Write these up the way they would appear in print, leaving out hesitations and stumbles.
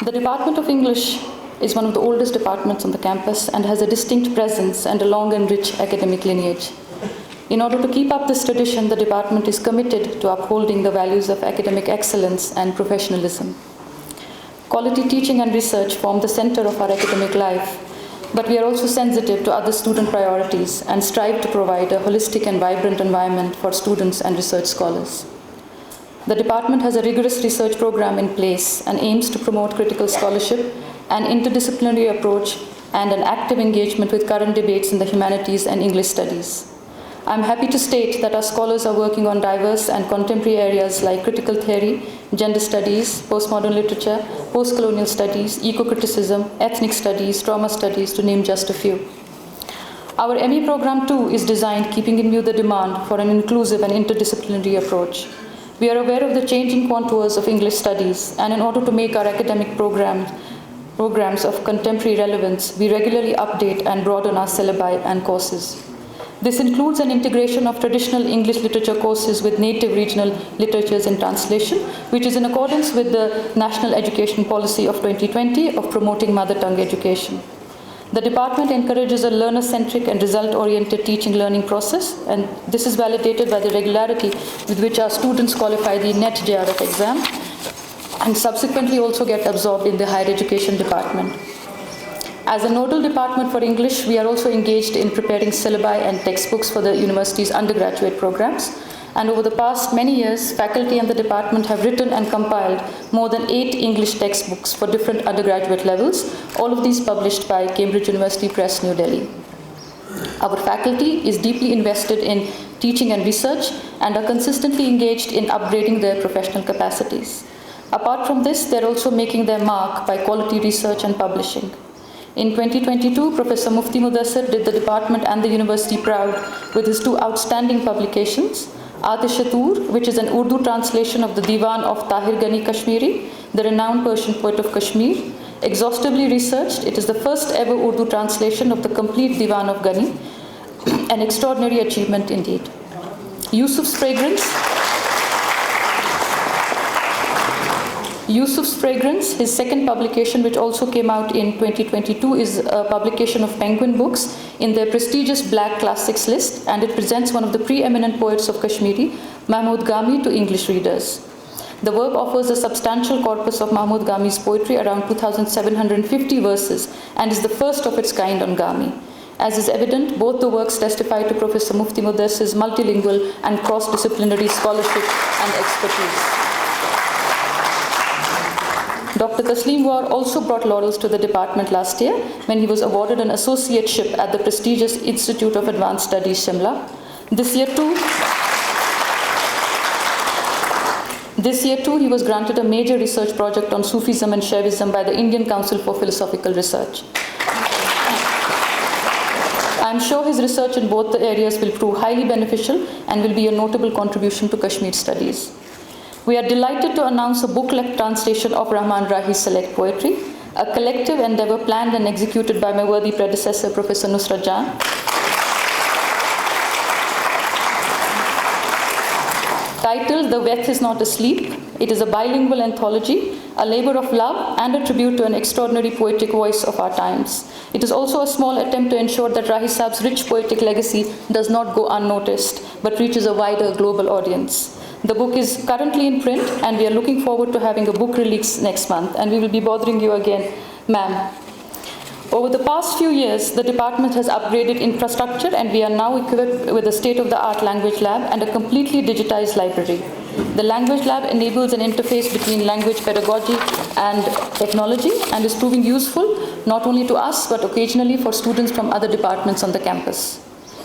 The Department of English is one of the oldest departments on the campus and has a distinct presence and a long and rich academic lineage. In order to keep up this tradition, the department is committed to upholding the values of academic excellence and professionalism. Quality teaching and research form the center of our academic life, but we are also sensitive to other student priorities and strive to provide a holistic and vibrant environment for students and research scholars. The department has a rigorous research program in place and aims to promote critical scholarship, an interdisciplinary approach, and an active engagement with current debates in the humanities and English studies. I'm happy to state that our scholars are working on diverse and contemporary areas like critical theory, gender studies, postmodern literature, postcolonial studies, eco-criticism, ethnic studies, trauma studies, to name just a few. Our ME program too is designed keeping in view the demand for an inclusive and interdisciplinary approach. We are aware of the changing contours of English studies, and in order to make our academic programs of contemporary relevance, we regularly update and broaden our syllabi and courses. This includes an integration of traditional English literature courses with native regional literatures in translation, which is in accordance with the National Education Policy of 2020 of promoting mother tongue education. The department encourages a learner-centric and result-oriented teaching-learning process, and this is validated by the regularity with which our students qualify the NET JRF exam and subsequently also get absorbed in the higher education department. As a nodal department for English, we are also engaged in preparing syllabi and textbooks for the university's undergraduate programs. And over the past many years, faculty and the department have written and compiled more than 8 English textbooks for different undergraduate levels, all of these published by Cambridge University Press, New Delhi. Our faculty is deeply invested in teaching and research and are consistently engaged in upgrading their professional capacities. Apart from this, they're also making their mark by quality research and publishing. In 2022, Professor Mufti Mudassir did the department and the university proud with his 2 outstanding publications, Atish-e-Tur, which is an Urdu translation of the Diwan of Tahir Ghani Kashmiri, the renowned Persian poet of Kashmir. Exhaustively researched, it is the first ever Urdu translation of the complete Diwan of Ghani, an extraordinary achievement indeed. Yusuf's Fragrance, his second publication, which also came out in 2022, is a publication of Penguin Books in their prestigious Black Classics list, and it presents one of the preeminent poets of Kashmiri, Mahmud Ghami, to English readers. The work offers a substantial corpus of Mahmud Ghami's poetry, around 2,750 verses, and is the first of its kind on Ghami. As is evident, both the works testify to Professor Mufti Mudassir's multilingual and cross-disciplinary scholarship and expertise. Dr. Taslim War also brought laurels to the department last year when he was awarded an associateship at the prestigious Institute of Advanced Studies, Shimla. This year too, he was granted a major research project on Sufism and Shaivism by the Indian Council for Philosophical Research. I am sure his research in both the areas will prove highly beneficial and will be a notable contribution to Kashmir studies. We are delighted to announce a book-length translation of Rahman Rahi's Select Poetry, a collective endeavor planned and executed by my worthy predecessor, Professor Nusrat Jan. Titled The Weth is Not Asleep, it is a bilingual anthology, a labor of love and a tribute to an extraordinary poetic voice of our times. It is also a small attempt to ensure that Rahi Saab's rich poetic legacy does not go unnoticed, but reaches a wider global audience. The book is currently in print, and we are looking forward to having a book release next month, and we will be bothering you again, ma'am. Over the past few years, the department has upgraded infrastructure, and we are now equipped with a state-of-the-art language lab and a completely digitized library. The language lab enables an interface between language pedagogy and technology and is proving useful not only to us, but occasionally for students from other departments on the campus.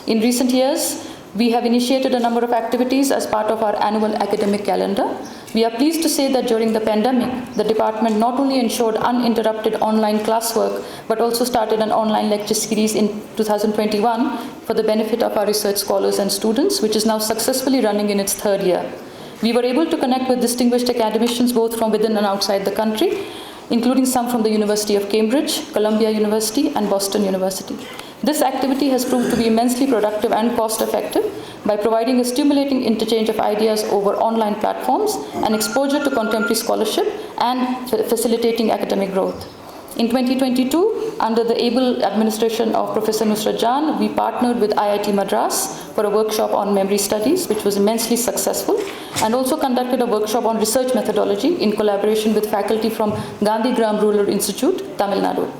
In recent years, we have initiated a number of activities as part of our annual academic calendar. We are pleased to say that during the pandemic, the department not only ensured uninterrupted online classwork, but also started an online lecture series in 2021 for the benefit of our research scholars and students, which is now successfully running in its 3rd year. We were able to connect with distinguished academicians both from within and outside the country, including some from the University of Cambridge, Columbia University, and Boston University. This activity has proved to be immensely productive and cost-effective by providing a stimulating interchange of ideas over online platforms and exposure to contemporary scholarship and facilitating academic growth. In 2022, under the able administration of Professor Nusrat Jan, we partnered with IIT Madras for a workshop on memory studies, which was immensely successful, and also conducted a workshop on research methodology in collaboration with faculty from Gandhigram Rural Institute, Tamil Nadu.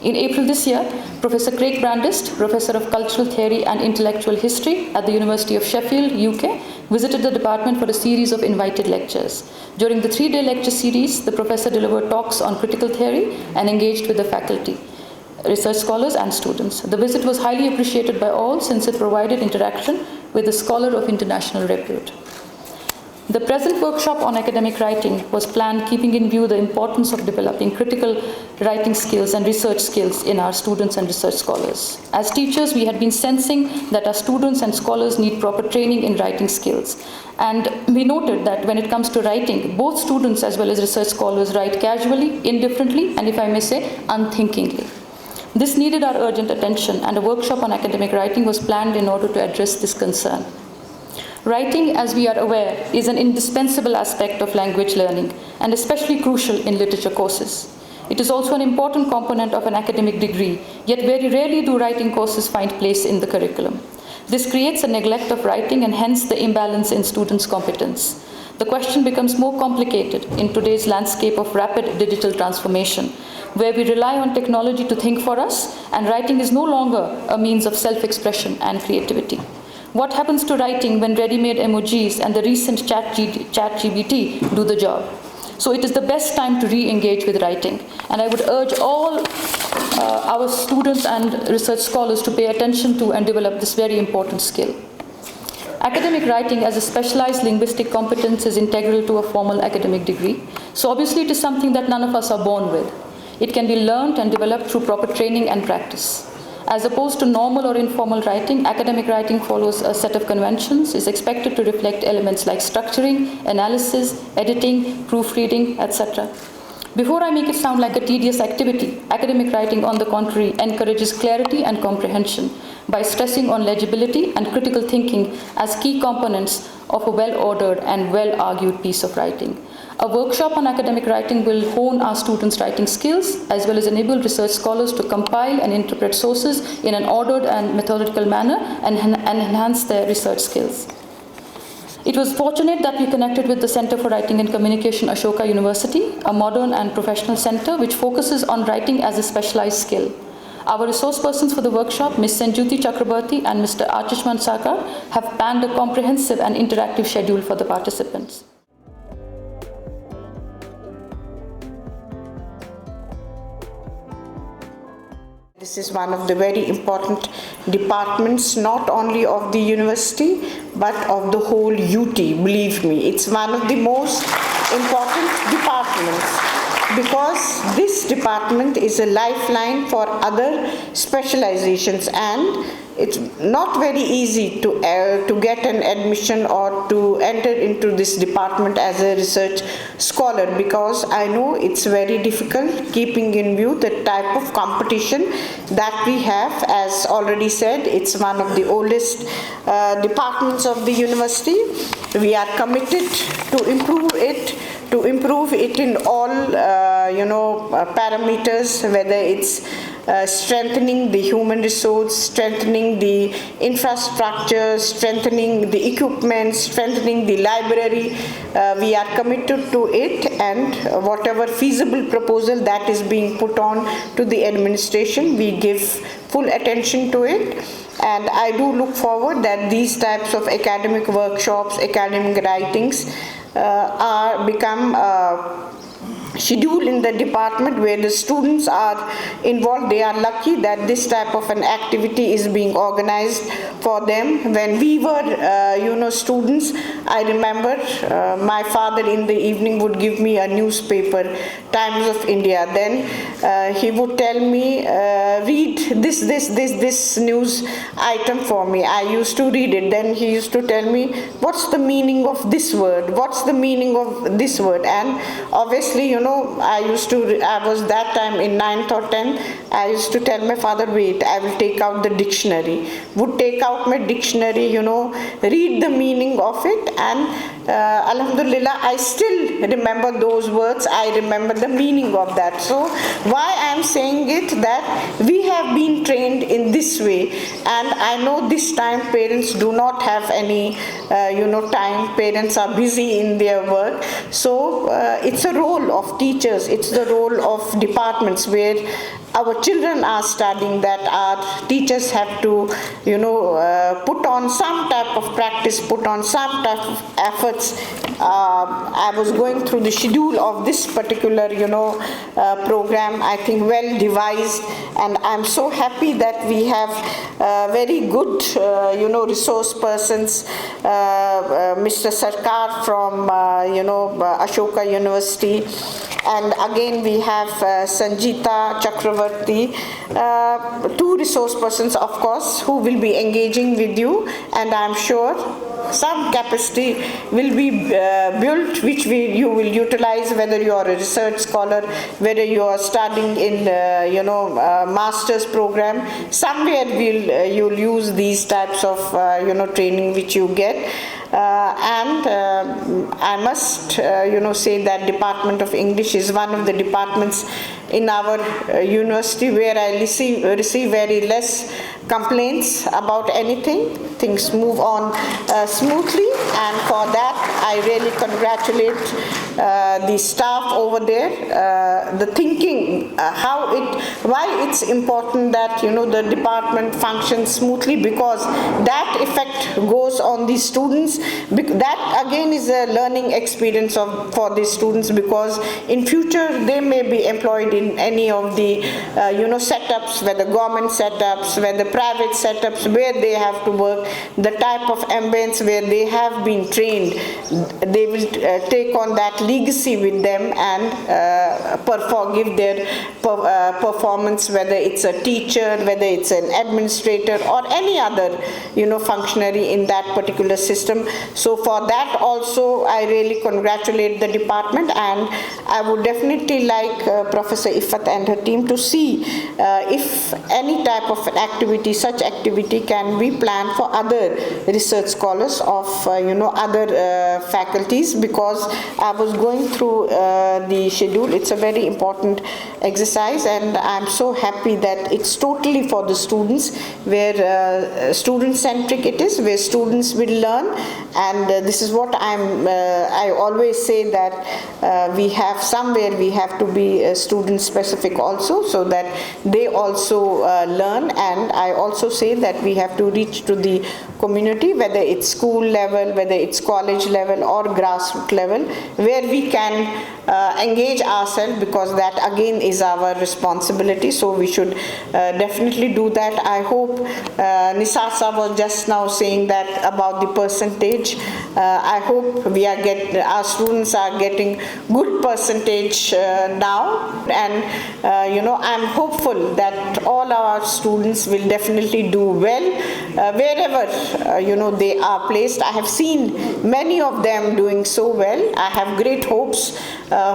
In April this year, Professor Craig Brandist, Professor of Cultural Theory and Intellectual History at the University of Sheffield, UK, visited the department for a series of invited lectures. During the 3-day lecture series, the professor delivered talks on critical theory and engaged with the faculty, research scholars and students. The visit was highly appreciated by all since it provided interaction with a scholar of international repute. The present workshop on academic writing was planned keeping in view the importance of developing critical writing skills and research skills in our students and research scholars. As teachers, we had been sensing that our students and scholars need proper training in writing skills. And we noted that when it comes to writing, both students as well as research scholars write casually, indifferently, and if I may say, unthinkingly. This needed our urgent attention, and a workshop on academic writing was planned in order to address this concern. Writing, as we are aware, is an indispensable aspect of language learning and especially crucial in literature courses. It is also an important component of an academic degree, yet very rarely do writing courses find place in the curriculum. This creates a neglect of writing and hence the imbalance in students' competence. The question becomes more complicated in today's landscape of rapid digital transformation, where we rely on technology to think for us, and writing is no longer a means of self-expression and creativity. What happens to writing when ready-made emojis and the recent ChatGPT do the job? So it is the best time to re-engage with writing. And I would urge all our students and research scholars to pay attention to and develop this very important skill. Academic writing as a specialized linguistic competence is integral to a formal academic degree. So obviously it is something that none of us are born with. It can be learned and developed through proper training and practice. As opposed to normal or informal writing, academic writing follows a set of conventions, is expected to reflect elements like structuring, analysis, editing, proofreading, etc. Before I make it sound like a tedious activity, academic writing, on the contrary, encourages clarity and comprehension by stressing on legibility and critical thinking as key components of a well-ordered and well-argued piece of writing. A workshop on academic writing will hone our students' writing skills as well as enable research scholars to compile and interpret sources in an ordered and methodical manner and enhance their research skills. It was fortunate that we connected with the Center for Writing and Communication, Ashoka University, a modern and professional center which focuses on writing as a specialized skill. Our resource persons for the workshop, Ms. Sanjuti Chakrabarti and Mr. Achishman Sakar, have planned a comprehensive and interactive schedule for the participants. This is one of the very important departments, not only of the university, but of the whole UT, believe me. It's one of the most important departments because this department is a lifeline for other specializations, and it's not very easy to get an admission or to enter into this department as a research scholar, because I know it's very difficult keeping in view the type of competition that we have. As already said, it's one of the oldest departments of the university. We are committed to improve it in all parameters, whether it's strengthening the human resource, strengthening the infrastructure, strengthening the equipment, strengthening the library. We are committed to it, and whatever feasible proposal that is being put on to the administration, we give full attention to it. And I do look forward that these types of academic workshops, academic writings are become schedule in the department where the students are involved. They are lucky that this type of an activity is being organized for them. When we were students, I remember my father in the evening would give me a newspaper, Times of India. Then he would tell me, read this news item for me. I used to read it. Then he used to tell me, what's the meaning of this word? What's the meaning of this word? And obviously, I was that time in 9th or 10th, I used to tell my father, wait, I will take out the dictionary. Would take out my dictionary, read the meaning of it, and Alhamdulillah, I still remember those words. I remember the meaning of that. So why I am saying it, that we have been trained in this way, and I know this time parents do not have any time. Parents are busy in their work. So it's a role of teachers, it's the role of departments where our children are studying, that our teachers have to put on some type of practice, put on some type of efforts. I was going through the schedule of this particular program, I think well devised, and I'm so happy that we have very good resource persons, Mr. Sarkar from Ashoka University, and again we have Sanjita Chakravarti, two resource persons of course who will be engaging with you, and I'm sure some capacity will be built which you will utilize, whether you are a research scholar, whether you are studying in master's program, somewhere you'll use these types of training which you get. I must say that Department of English is one of the departments in our university where I receive very less complaints about anything. Things move on smoothly, and for that I really congratulate the staff over there. The thinking, why it's important that the department functions smoothly, because that effect goes on the students. That again is a learning experience for the students, because in future they may be employed in any of the setups, whether government setups, whether private setups, where they have to work, the type of ambience where they have been trained. They will take on that legacy with them and give their performance, whether it's a teacher, whether it's an administrator or any other functionary in that particular system. So for that also I really congratulate the department, and I would definitely like Professor Ifat and her team to see if any type of activity, such activity can be planned for other research scholars of other faculties, because I was going through the schedule. It's a very important exercise, and I'm so happy that it's totally for the students, where student-centric it is, where students will learn. And this is what I always say, that we have to be student-specific also, so that they also learn. And I also say that we have to reach to the community, whether it's school level, whether it's college level or grassroots level, where we can engage ourselves, because that again is our responsibility. So we should definitely do that. I hope Nisasa was just now saying that about the percentage. I hope our students are getting good percentage now, and I'm hopeful that all our students will definitely do well wherever they are placed. I have seen many of them doing so well. I have great hopes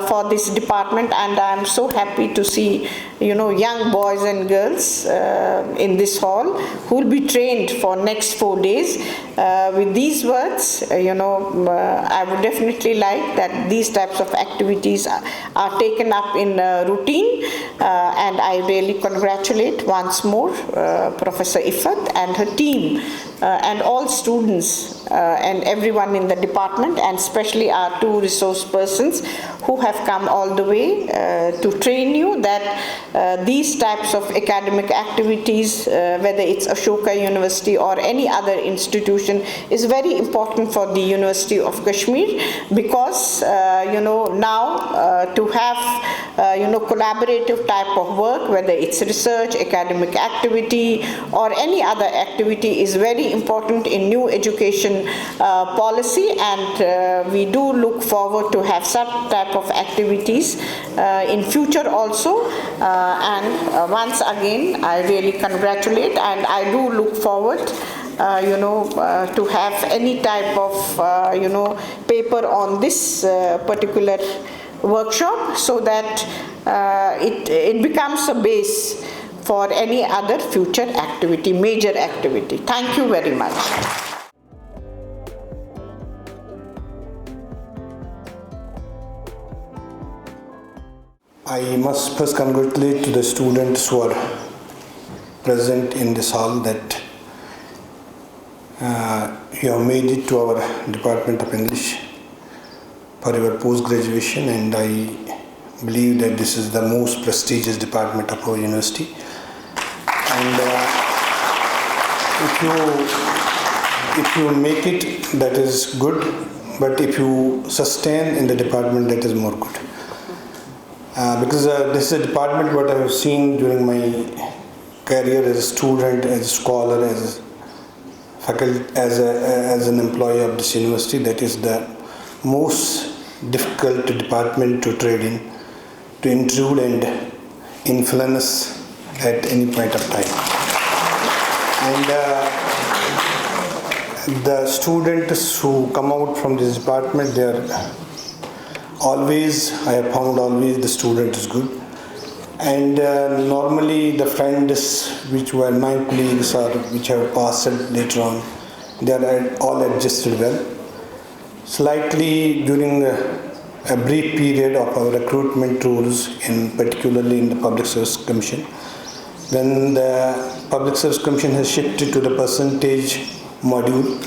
for this department, and I am so happy to see young boys and girls in this hall who will be trained for next 4 days. With these words, I would definitely like that these types of activities are taken up in routine, and I really congratulate once more Professor Ifat and her team, and all students and everyone in the department, and especially our two resource persons who have come all the way to train you, that these types of academic activities, whether it's Ashoka University or any other institution, is very important for the University of Kashmir, because now to have collaborative type of work, whether it's research, academic activity or any other activity, is very important in new education policy, and we do look forward to have such type of activities in future also. And once again, I really congratulate, and I do look forward to have any type of paper on this particular workshop, so that it becomes a base for any other future activity, major activity. Thank you very much. I must first congratulate to the students who are present in this hall that you have made it to our Department of English for your post-graduation, and I believe that this is the most prestigious department of our university. And if you make it, that is good, but if you sustain in the department, that is more good. Because this is a department what I have seen during my career as a student, as a scholar, as a faculty, as an employee of this university, that is the most difficult department to trade in, to intrude and influence at any point of time. And the students who come out from this department, they are always, I have found always the student is good. And normally the friends which were my colleagues or which have passed later on, they are all adjusted well. Slightly during a brief period of our recruitment rules, particularly in the Public Service Commission, when the Public Service Commission has shifted to the percentage module,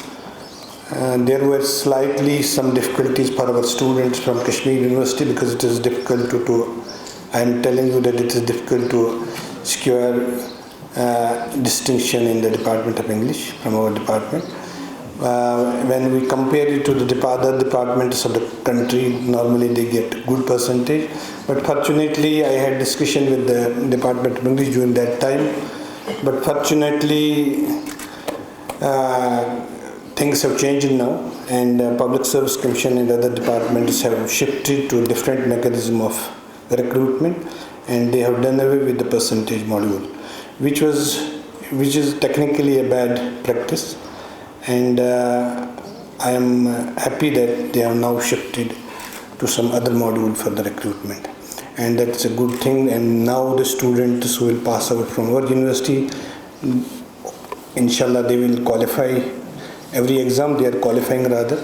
there were slightly some difficulties for our students from Kashmir University, because it is difficult I am telling you that it is difficult to secure distinction in the Department of English from our department. When we compare it to the other departments of the country, normally they get good percentage. But fortunately, I had discussion with the Department of English during that time. But fortunately, things have changed now, and Public Service Commission and other departments have shifted to a different mechanism of recruitment, and they have done away with the percentage module, which is technically a bad practice. And I am happy that they have now shifted to some other module for the recruitment, and that's a good thing. And now the students who will pass out from our university, inshallah, they will qualify. Every exam they are qualifying rather,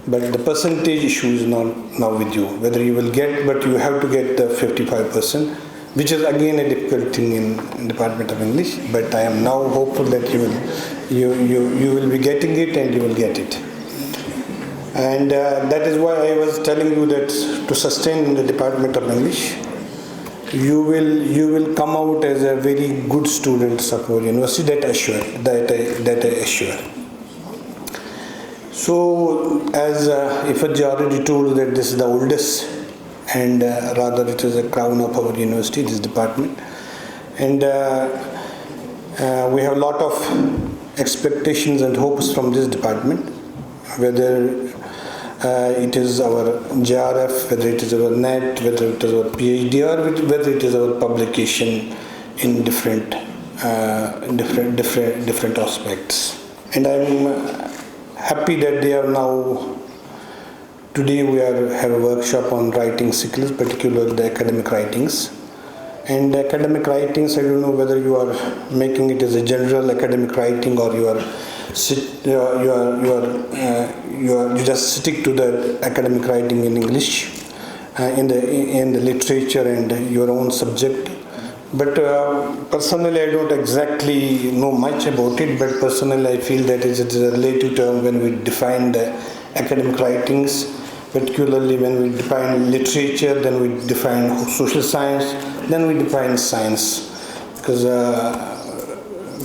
but the percentage issue is not now with you, whether you will get, but you have to get the 55%, which is again a difficult thing in Department of English. But I am now hopeful that you will be getting it, and you will get it. And that is why I was telling you that to sustain in the Department of English, you will come out as a very good student of our university. That I assure. So, as Ifadji already told, that this is the oldest, and rather it is a crown of our university, this department. And we have a lot of expectations and hopes from this department, whether it is our JRF, whether it is our NET, whether it is our PhD, or whether it is our publication in different aspects. And I'm happy that they are now, today we have a workshop on writing skills, particularly the academic writings. And academic writings, I don't know whether you are making it as a general academic writing, or you just stick to the academic writing in English, in the literature and your own subject. But personally, I don't exactly know much about it, but personally I feel that it is a relative term when we define the academic writings, particularly when we define literature, then we define social science, then we define science. Because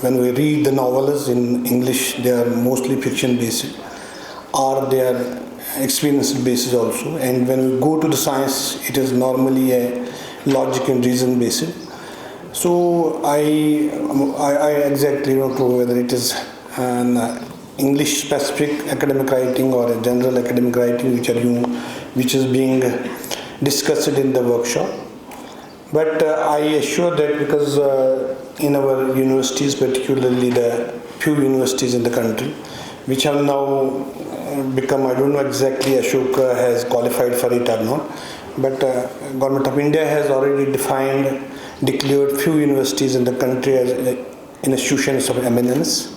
when we read the novels in English, they are mostly fiction based, or they are experience based also. And when we go to the science, it is normally a logic and reason based. So I exactly don't know whether it is an English specific academic writing or a general academic writing which is being discussed in the workshop. But I assure that, because in our universities, particularly the few universities in the country, which have now become, I don't know exactly Ashoka has qualified for it or not, but Government of India has already declared few universities in the country as institutions of eminence,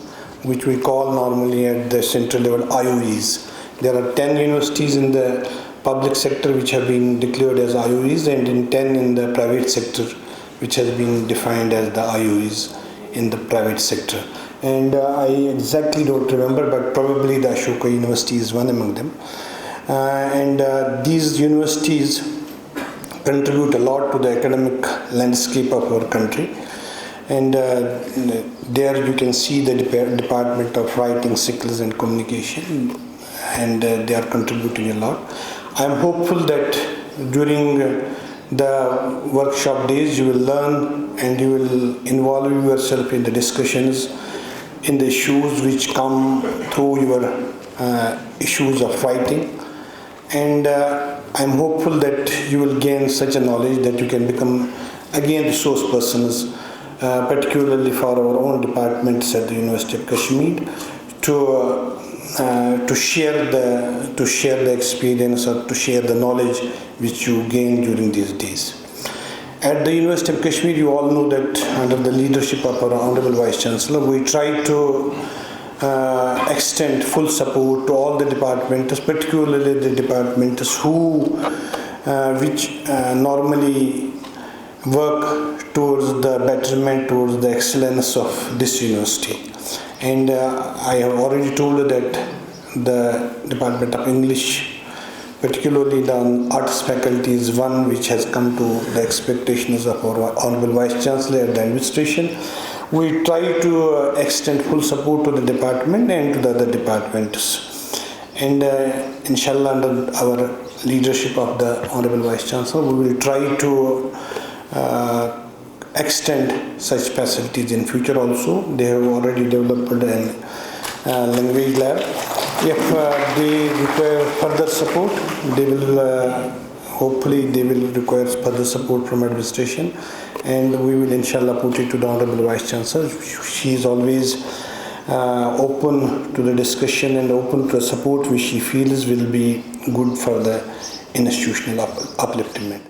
which we call normally at the central level IOEs. There are 10 universities in the public sector which have been declared as IOEs, and in 10 in the private sector which has been defined as the IOEs in the private sector. And I exactly don't remember, but probably the Ashoka University is one among them. These universities contribute a lot to the academic landscape of our country. And there you can see the Department of Writing, Signals and Communication, and they are contributing a lot. I am hopeful that during the workshop days you will learn and you will involve yourself in the discussions, in the issues which come through your issues of writing. And I'm hopeful that you will gain such a knowledge that you can become again resource persons, particularly for our own departments at the University of Kashmir, to share the experience or to share the knowledge which you gain during these days. At the University of Kashmir, you all know that under the leadership of our Honorable Vice Chancellor, we try to extend full support to all the departments, particularly the departments which normally work towards the betterment, towards the excellence of this university. And I have already told you that the Department of English, particularly the arts faculty, is one which has come to the expectations of our Honorable Vice Chancellor and the administration. We try to extend full support to the department and to the other departments. And inshallah, under our leadership of the Honorable Vice Chancellor, we will try to extend such facilities in future also. They have already developed a language lab. If they require further support, they will hopefully they will require further support from administration, and we will inshallah put it to the Honorable Vice Chancellor. She is always open to the discussion and open to the support which she feels will be good for the institutional upliftment.